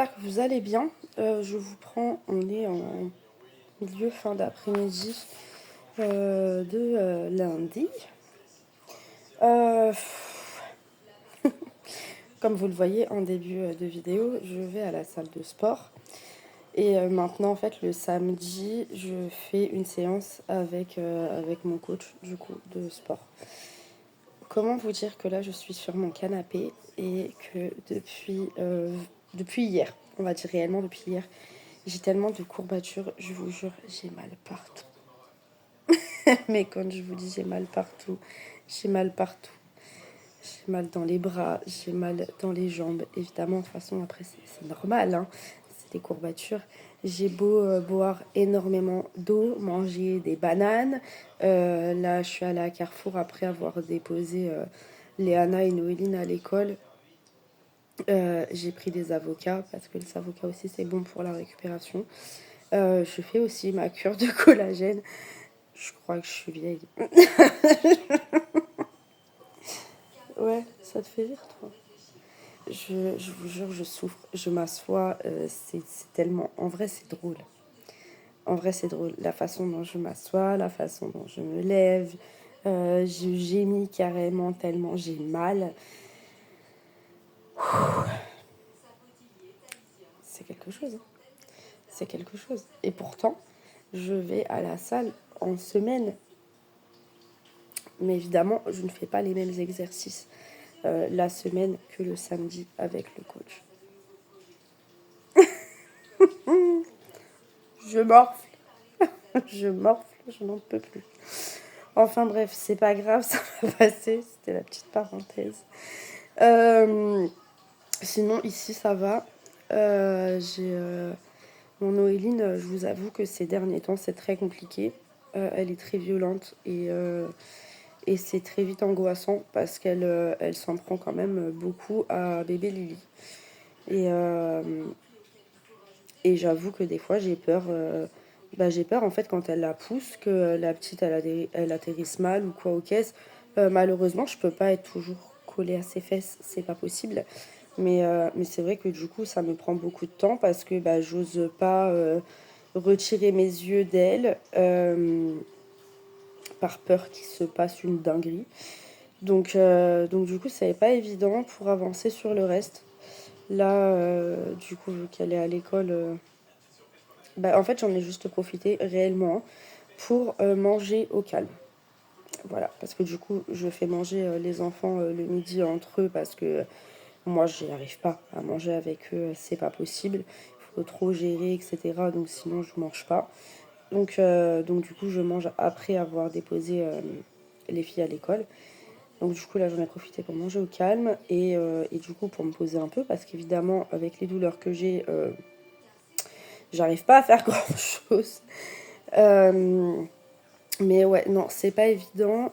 j'espère que vous allez bien. Je vous prends, on est en milieu fin d'après-midi de lundi. Euh, Comme vous le voyez en début de vidéo, je vais à la salle de sport. Et maintenant, en fait, le samedi, je fais une séance avec mon coach, du coup, de sport. Comment vous dire que là, je suis sur mon canapé et que depuis hier, on va dire réellement depuis hier, j'ai tellement de courbatures, je vous jure, j'ai mal partout. Mais quand je vous dis j'ai mal partout, j'ai mal partout. J'ai mal dans les bras, j'ai mal dans les jambes. Évidemment, de toute façon, après, c'est normal, hein. C'est des courbatures. J'ai beau boire énormément d'eau, manger des bananes. Là, je suis allée à Carrefour après avoir déposé Léana et Noéline à l'école. J'ai pris des avocats parce que les avocats aussi, c'est bon pour la récupération. Je fais aussi ma cure de collagène. Je crois que je suis vieille. Ouais, ça te fait rire, toi. Je vous jure, je souffre. Je m'assois. C'est tellement. En vrai, c'est drôle. En vrai, c'est drôle. La façon dont je m'assois, la façon dont je me lève. Je gémis carrément tellement j'ai mal. C'est quelque chose, hein. C'est quelque chose. Et pourtant, je vais à la salle en semaine. Mais évidemment, je ne fais pas les mêmes exercices la semaine que le samedi avec le coach. Je morfle, je morfle, je n'en peux plus. Enfin bref, c'est pas grave, ça va passer. C'était la petite parenthèse. Euh, Sinon, ici, ça va. Mon Noéline, je vous avoue que ces derniers temps, c'est très compliqué. Elle est très violente et c'est très vite angoissant parce qu'elle s'en prend quand même beaucoup à bébé Lily. Et, euh, et j'avoue que des fois, j'ai peur. J'ai peur en fait quand elle la pousse que la petite elle atterrisse mal ou quoi aux caisses. Malheureusement, je peux pas être toujours collée à ses fesses, c'est pas possible. Mais c'est vrai que du coup, ça me prend beaucoup de temps parce que j'ose pas retirer mes yeux d'elle par peur qu'il se passe une dinguerie. Donc du coup, ça n'est pas évident pour avancer sur le reste. Là, du coup, vu qu'elle est à l'école, en fait, j'en ai juste profité réellement pour manger au calme. Voilà, parce que du coup, je fais manger les enfants le midi entre eux parce que moi, j'y arrive pas à manger avec eux, c'est pas possible. Il faut trop gérer, etc. Donc sinon, je mange pas. Donc du coup, je mange après avoir déposé les filles à l'école. Donc du coup, là, j'en ai profité pour manger au calme et du coup, pour me poser un peu parce qu'évidemment, avec les douleurs que j'ai, j'arrive pas à faire grand-chose. Euh, mais ouais, non, c'est pas évident.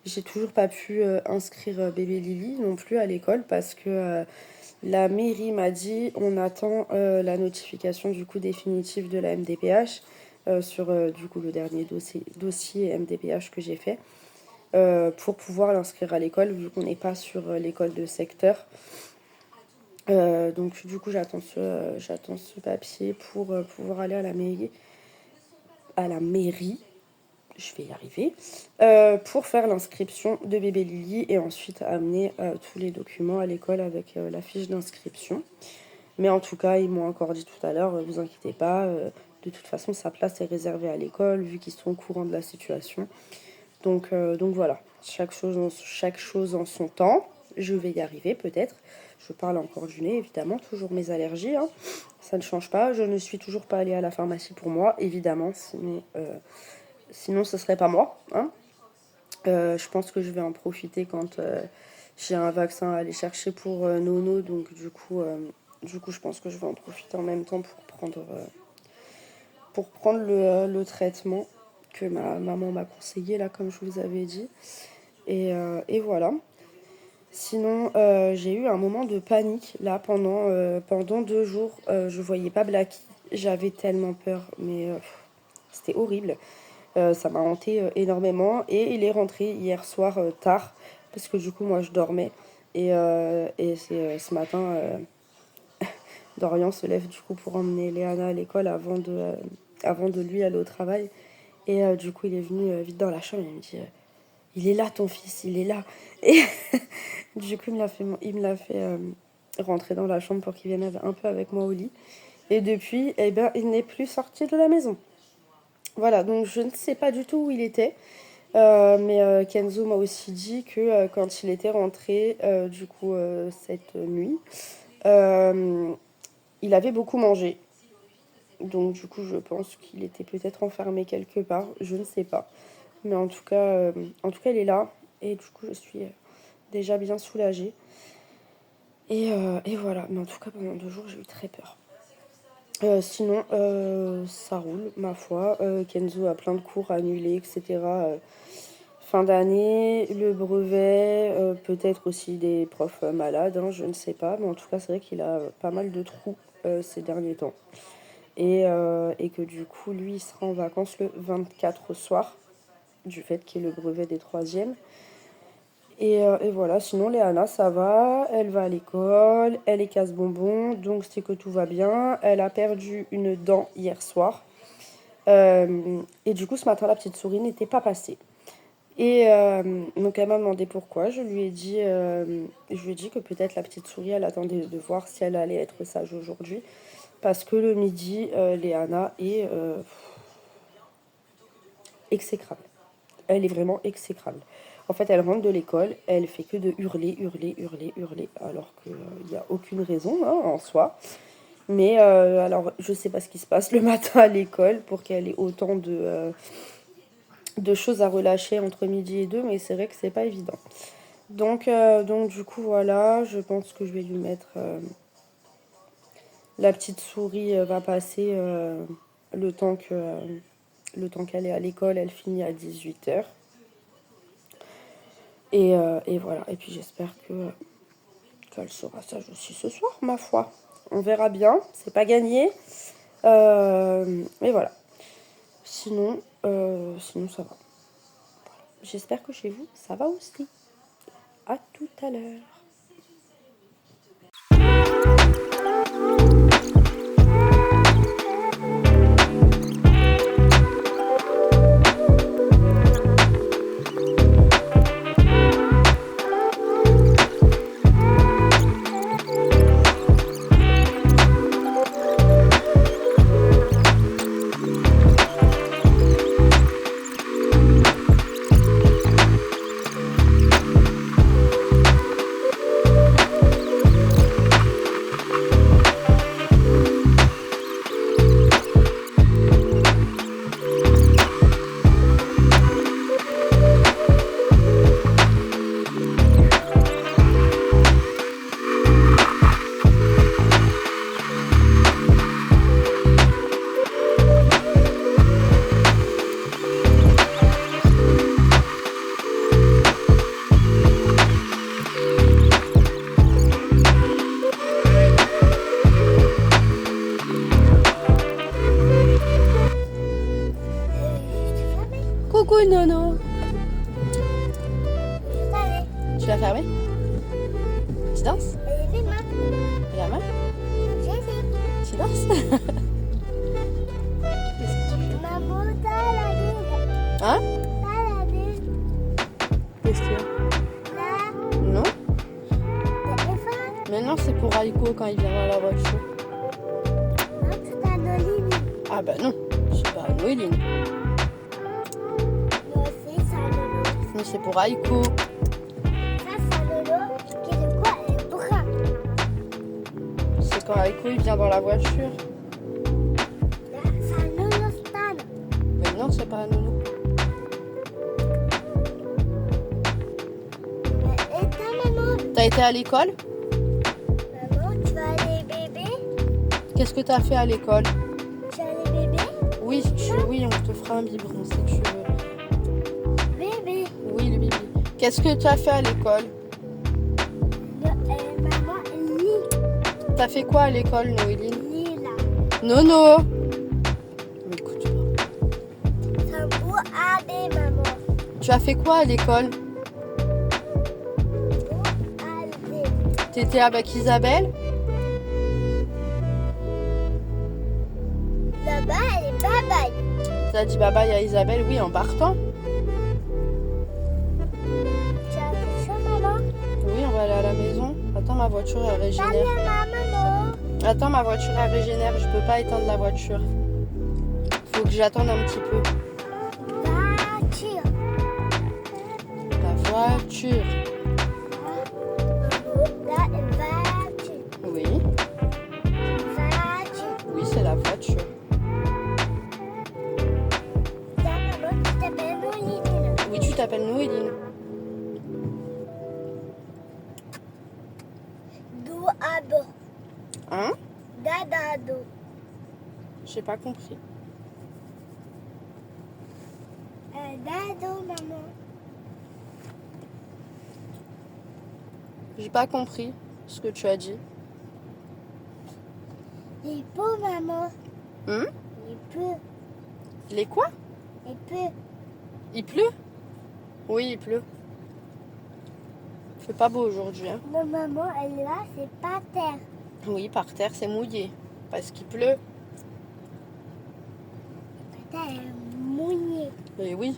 J'ai toujours pas pu inscrire bébé Lily non plus à l'école parce que la mairie m'a dit on attend la notification du coup définitive de la MDPH sur du coup le dernier dossier MDPH que j'ai fait pour pouvoir l'inscrire à l'école vu qu'on n'est pas sur l'école de secteur. Donc du coup j'attends ce papier pour pouvoir aller à la mairie, je vais y arriver, pour faire l'inscription de bébé Lily et ensuite amener tous les documents à l'école avec la fiche d'inscription. Mais en tout cas, ils m'ont encore dit tout à l'heure, vous inquiétez pas, de toute façon, sa place est réservée à l'école, vu qu'ils sont au courant de la situation. Donc voilà, chaque chose en son temps. Je vais y arriver peut-être. Je parle encore du nez, évidemment, toujours mes allergies, hein. Ça ne change pas. Je ne suis toujours pas allée à la pharmacie pour moi, évidemment, sinon ce serait pas moi, hein. Je pense que je vais en profiter quand j'ai un vaccin à aller chercher pour Nono, donc du coup, je pense que je vais en profiter en même temps pour prendre le traitement que ma maman m'a conseillé, là, comme je vous avais dit. Et voilà. Sinon, j'ai eu un moment de panique, là, pendant 2 jours. Je voyais pas Blacky. J'avais tellement peur, mais c'était horrible. Ça m'a hanté énormément. Et il est rentré hier soir tard, parce que du coup, moi, je dormais. Et c'est ce matin, Dorian se lève du coup pour emmener Léana à l'école avant de lui aller au travail. Et du coup, il est venu vite dans la chambre et il me dit il est là ton fils, il est là. Et du coup, il me l'a fait rentrer dans la chambre pour qu'il vienne un peu avec moi au lit. Et depuis, eh ben, il n'est plus sorti de la maison. Voilà, donc je ne sais pas du tout où il était. Mais Kenzo m'a aussi dit que quand il était rentré, du coup, cette nuit, euh, il avait beaucoup mangé. Donc du coup, je pense qu'il était peut-être enfermé quelque part. Je ne sais pas. Mais en tout cas, il est là. Et du coup, je suis déjà bien soulagée. Et voilà. Mais en tout cas, pendant 2 jours, j'ai eu très peur. Sinon, ça roule, ma foi. Kenzo a plein de cours annulés, etc. Fin d'année, le brevet, peut-être aussi des profs malades, hein, je ne sais pas. Mais en tout cas, c'est vrai qu'il a pas mal de trous ces derniers temps. Et que du coup, lui, il sera en vacances le 24 au soir, du fait qu'il y ait le brevet des troisièmes. Et voilà, sinon Léana, ça va, elle va à l'école, elle est casse-bonbon, donc c'est que tout va bien. Elle a perdu une dent hier soir. Et du coup, ce matin, la petite souris n'était pas passée. Donc elle m'a demandé pourquoi. Je lui ai dit que peut-être la petite souris, elle attendait de voir si elle allait être sage aujourd'hui. Parce que le midi, Léana est exécrable. Elle est vraiment exécrable. En fait, elle rentre de l'école, elle fait que de hurler, hurler, hurler, hurler, alors qu'il n'y a aucune raison hein, en soi. Mais alors, je sais pas ce qui se passe le matin à l'école pour qu'elle ait autant de choses à relâcher entre midi et 2, mais c'est vrai que c'est pas évident. Donc du coup, voilà, je pense que je vais lui mettre... la petite souris va passer le temps qu'elle est à l'école, elle finit à 18h. Et voilà, et puis j'espère qu'elle sera sage aussi ce soir, ma foi. On verra bien, c'est pas gagné. Mais voilà. Sinon ça va. J'espère que chez vous, ça va aussi. À tout à l'heure. Coucou Nono. Tu l'as fermé? Tu danses? La main? Tu danses? Qu'est-ce que tu fais? Hein? Qu'est-ce qu'il y a? Non? Mais non, c'est pour Aiko quand il vient dans la voiture. Ah bah non, c'est pas Noéline. Mais c'est pour Aiko. C'est quand Aiko il vient dans la voiture. Mais non, c'est pas un Nono. T'as été à l'école? Maman, tu vas aller bébé? Qu'est-ce que t'as fait à l'école? Tu vas aller bébé? Oui, oui, on te fera un biberon si tu veux. Bébé. Oui, le bibi. Qu'est-ce que tu as fait à l'école? Maman, lit. T'as fait quoi à l'école, Noéline? Lit là. Nono! Mais écoute pas. C'est un beau AB, maman. Tu as fait quoi à l'école? Beau AB. T'étais avec Isabelle? T'as dit bye bye à Isabelle, oui, en partant. Tu as fait ça, maman? Oui, on va aller à la maison. Attends, ma voiture elle régénère. Salut, maman. Attends, ma voiture elle régénère, je peux pas éteindre la voiture. Faut que j'attende un petit peu. Voiture. La voiture. La voiture. Oui, Voiture. oui, c'est la voiture. La maman, tu t'appelles Noéline. Oui, tu t'appelles Noéline. Do ado. Hein? Dadado. J'ai pas compris. Dado, maman. J'ai pas compris ce que tu as dit. Les peaux, maman. Hum? Les peu. Les quoi? Les peu. Il pleut? Oui, il pleut. Il fait pas beau aujourd'hui, hein? Non, maman, elle est là, c'est pas terre. Oui, par terre, c'est mouillé. Parce qu'il pleut. Pas terre, elle est mouillée. Et oui.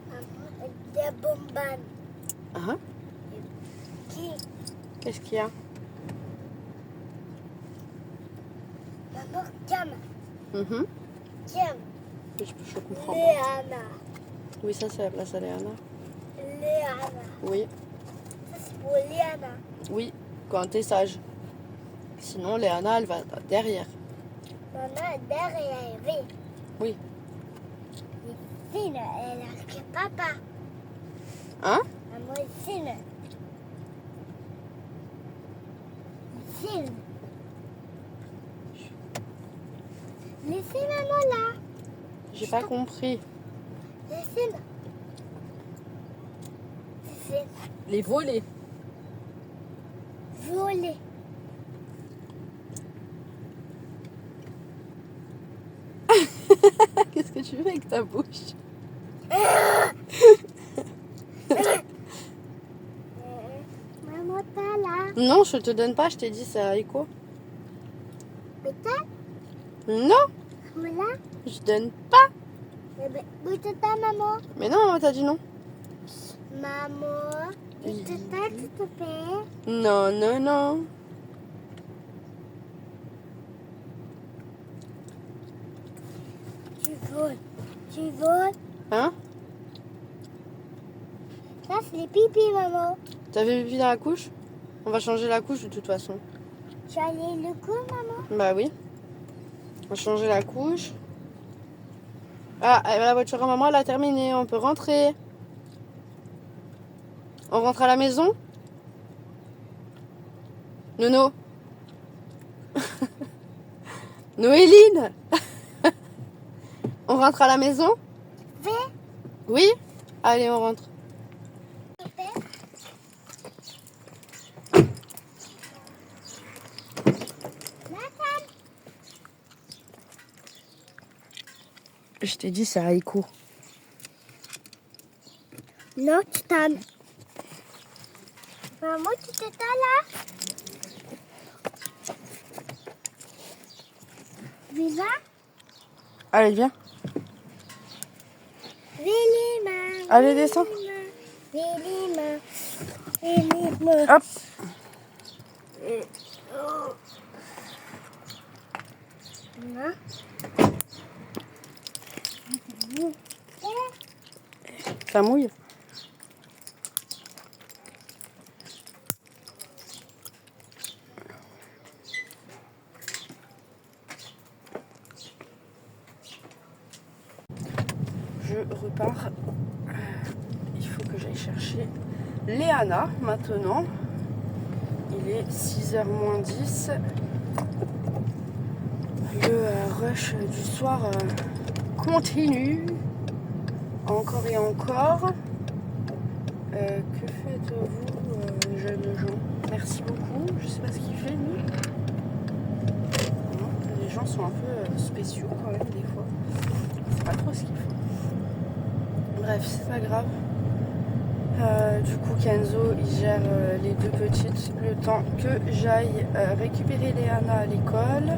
Maman, des bonbonnes. Hein? Qui? Qu'est-ce qu'il y a? Maman, Cam. Mhm. Cam. Je comprends pas. Léana. Oui, ça c'est la place à Léana. Léana. Oui, Ça, c'est pour Léana. oui, quand t'es sage. Sinon, Léana, elle va derrière. Maman, derrière, oui. Oui. Fine, elle a que papa. Hein? Maman est fine. Fine. Laissez maman là. J'ai pas compris. Laissez. C'est Les volets. volé. Qu'est-ce que tu fais avec ta bouche? Maman, t'as là. Non, je te donne pas, je t'ai dit c'est à Echo. Mais t'as Non, là. je donne pas. Où t'as maman? Mais non, maman t'a dit non. Maman, où t'as s'il te plaît? Non, non, non. Tu voles. Tu voles. Hein? Ça, c'est les pipis, maman. T'as fait pipi dans la couche? On va changer la couche de toute façon. Tu as allé le coup, maman? Bah oui. On va changer la couche. Ah, la voiture à maman, elle a terminé. On peut rentrer. On rentre à la maison? Nono. Noéline. On rentre à la maison? Vais. Oui? Allez, on rentre. Je t'ai dit, c'est à Echo. Non, tu t'as. Maman, tu t'es là? Viva? Allez, viens. Vélima. Allez, descends. Vélima. Vélima. Hop. Non. Ça mouille. Je repars. Il faut que j'aille chercher Léana maintenant. Il est 6h moins 10. Le rush du soir continue. Encore et encore. Que faites-vous, jeunes gens? Merci beaucoup. Je sais pas ce qu'il fait, lui. Non, les gens sont un peu spéciaux quand même, des fois. Je sais pas trop ce qu'ils font. Bref, c'est pas grave. Du coup, Kenzo, il gère les deux petites le temps que j'aille récupérer Léana à l'école.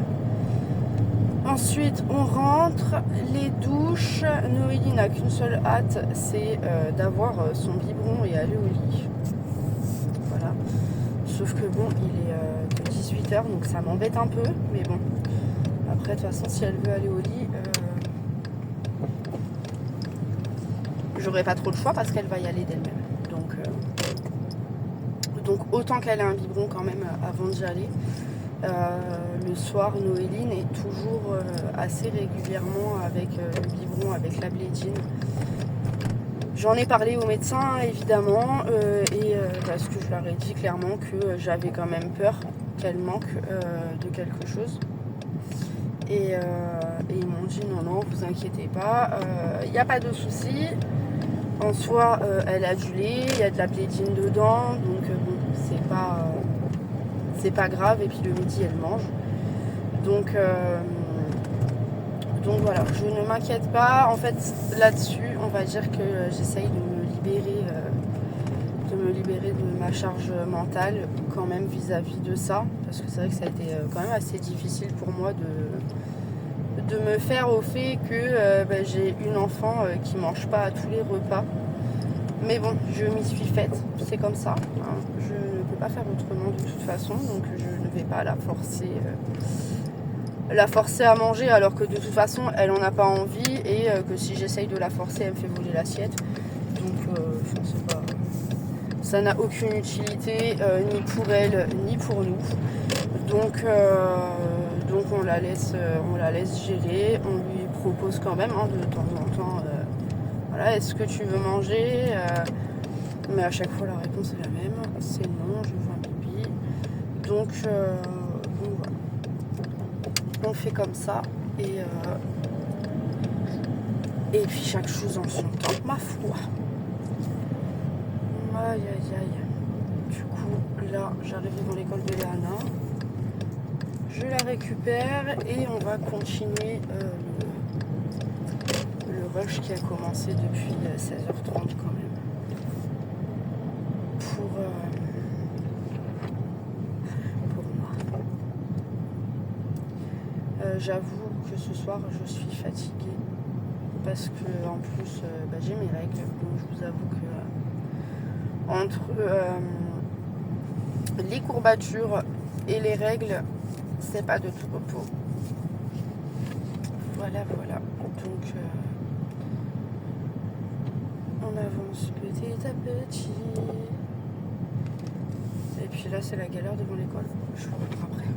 Ensuite, on rentre, les douches. Noélie n'a qu'une seule hâte, c'est d'avoir son biberon et aller au lit. Voilà. Sauf que bon, il est que 18h, donc ça m'embête un peu. Mais bon, après, de toute façon, si elle veut aller au lit, j'aurai pas trop le choix parce qu'elle va y aller d'elle-même. Donc autant qu'elle ait un biberon quand même avant d'y aller. Le soir, Noéline est toujours assez régulièrement avec le biberon, avec la blédine. J'en ai parlé au médecin évidemment parce que je leur ai dit clairement que j'avais quand même peur qu'elle manque de quelque chose. Et ils m'ont dit non, vous inquiétez pas, il n'y a pas de souci. En soi, elle a du lait, il y a de la blédine dedans, donc bon, c'est pas grave. Et puis le midi, elle mange. Donc voilà, je ne m'inquiète pas. En fait, là-dessus, on va dire que j'essaye de me libérer de ma charge mentale quand même vis-à-vis de ça. Parce que c'est vrai que ça a été quand même assez difficile pour moi de me faire au fait que j'ai une enfant qui mange pas à tous les repas. Mais bon, je m'y suis faite, c'est comme ça. Hein. Je ne peux pas faire autrement de toute façon, donc je ne vais pas la forcer à manger alors que de toute façon elle en a pas envie et que si j'essaye de la forcer, elle me fait voler l'assiette. Donc ça n'a aucune utilité ni pour elle ni pour nous. Donc on la laisse gérer, on lui propose quand même de temps en temps voilà, est-ce que tu veux manger mais à chaque fois la réponse est la même, c'est non, je veux un pipi. Donc voilà. On fait comme ça et puis chaque chose en son temps, ma foi. Aïe aïe aïe. Du coup là j'arrive devant l'école de Léana. Je la récupère et on va continuer le rush qui a commencé depuis 16h30 quand même. Pour moi. J'avoue que ce soir je suis fatiguée parce que en plus j'ai mes règles. Donc je vous avoue que entre les courbatures et les règles, c'est pas de tout repos. Voilà. Donc on avance petit à petit. Et puis là c'est la galère devant l'école. Je vous reprends après.